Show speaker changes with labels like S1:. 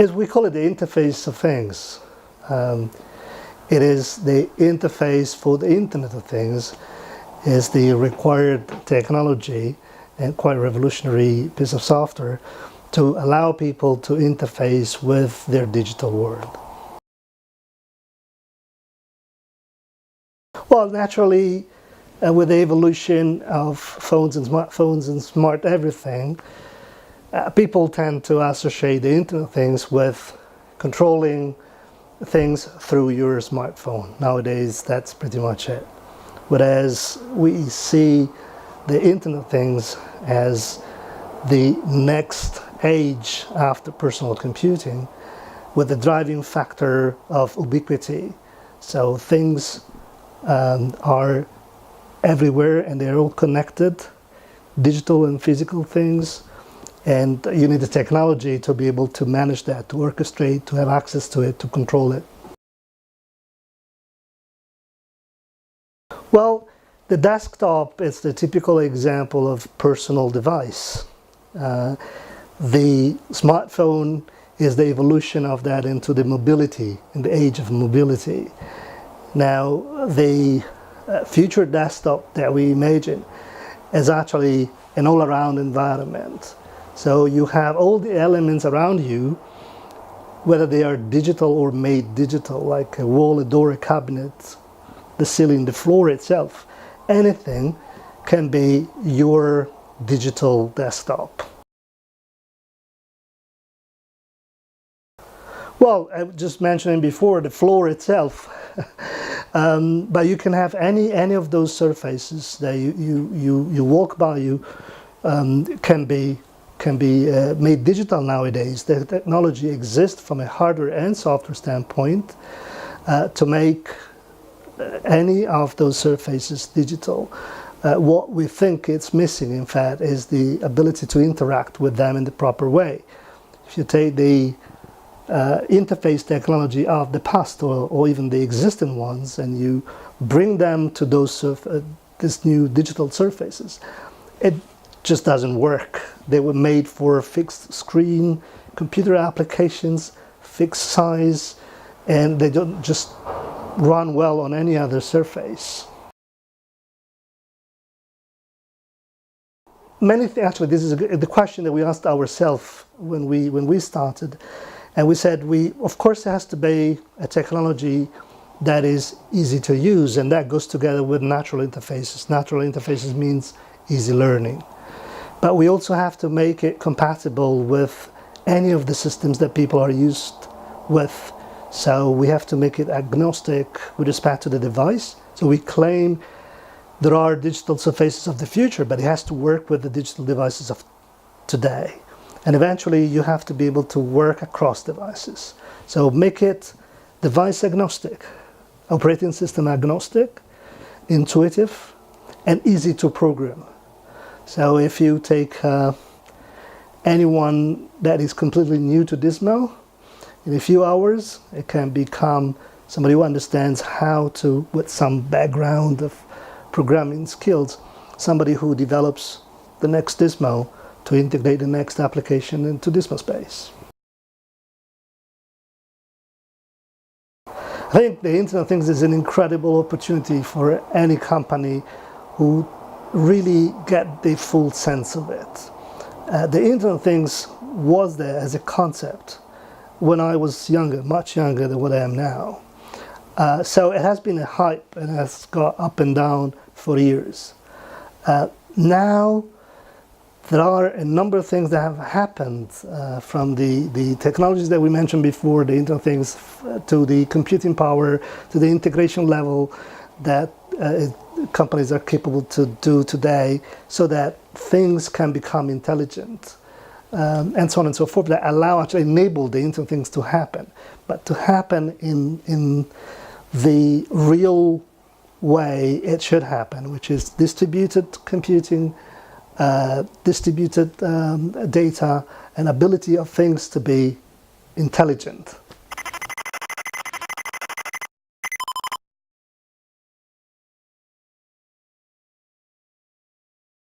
S1: is, we call it the interface of things. It is the interface for the Internet of Things, is the required technology and quite revolutionary piece of software to allow people to interface with their digital world. Well, naturally, with the evolution of phones and smartphones and smart everything, people tend to associate the Internet of Things with controlling things through your smartphone. Nowadays, that's pretty much it. Whereas we see the Internet of Things as the next age after personal computing, with the driving factor of ubiquity. So things are everywhere and they're all connected, digital and physical things, and you need the technology to be able to manage that, to orchestrate, to have access to it, to control it. Well, the desktop is the typical example of personal device. The smartphone is the evolution of that into the mobility, in the age of mobility. Now, the future desktop that we imagine is actually an all-around environment. So you have all the elements around you, whether they are digital or made digital, like a wall, a door, a cabinet, the ceiling, the floor itself. Anything can be your digital desktop. Well, I was just mentioning before the floor itself, but you can have any of those surfaces that you walk by, can be made digital nowadays. The technology exists from a hardware and software standpoint to make any of those surfaces digital. What we think it's missing, in fact, is the ability to interact with them in the proper way. If you take the interface technology of the past or even the existing ones and you bring them to these new digital surfaces, it just doesn't work. They were made for fixed screen computer applications, fixed size, and they don't just run well on any other surface. Many things, actually, this is the question that we asked ourselves when we started, and we said, of course there has to be a technology that is easy to use, and that goes together with natural interfaces. Natural interfaces means easy learning. But we also have to make it compatible with any of the systems that people are used with. So we have to make it agnostic with respect to the device. So we claim there are digital surfaces of the future, but it has to work with the digital devices of today. And eventually you have to be able to work across devices. So make it device agnostic, operating system agnostic, intuitive, and easy to program. So if you take anyone that is completely new to Dizmo, in a few hours it can become somebody who understands how to, with some background of programming skills, somebody who develops the next Dizmo to integrate the next application into Dizmo space. I think the Internet of Things is an incredible opportunity for any company who really get the full sense of it. The Internet of Things was there as a concept when I was younger, much younger than what I am now. So it has been a hype and has got up and down for years. Now there are a number of things that have happened from the technologies that we mentioned before, the Internet of Things, to the computing power, to the integration level that companies are capable to do today, so that things can become intelligent, and so on and so forth, that actually enable the Internet of Things to happen, but to happen in the real way it should happen, which is distributed computing, distributed data, and ability of things to be intelligent.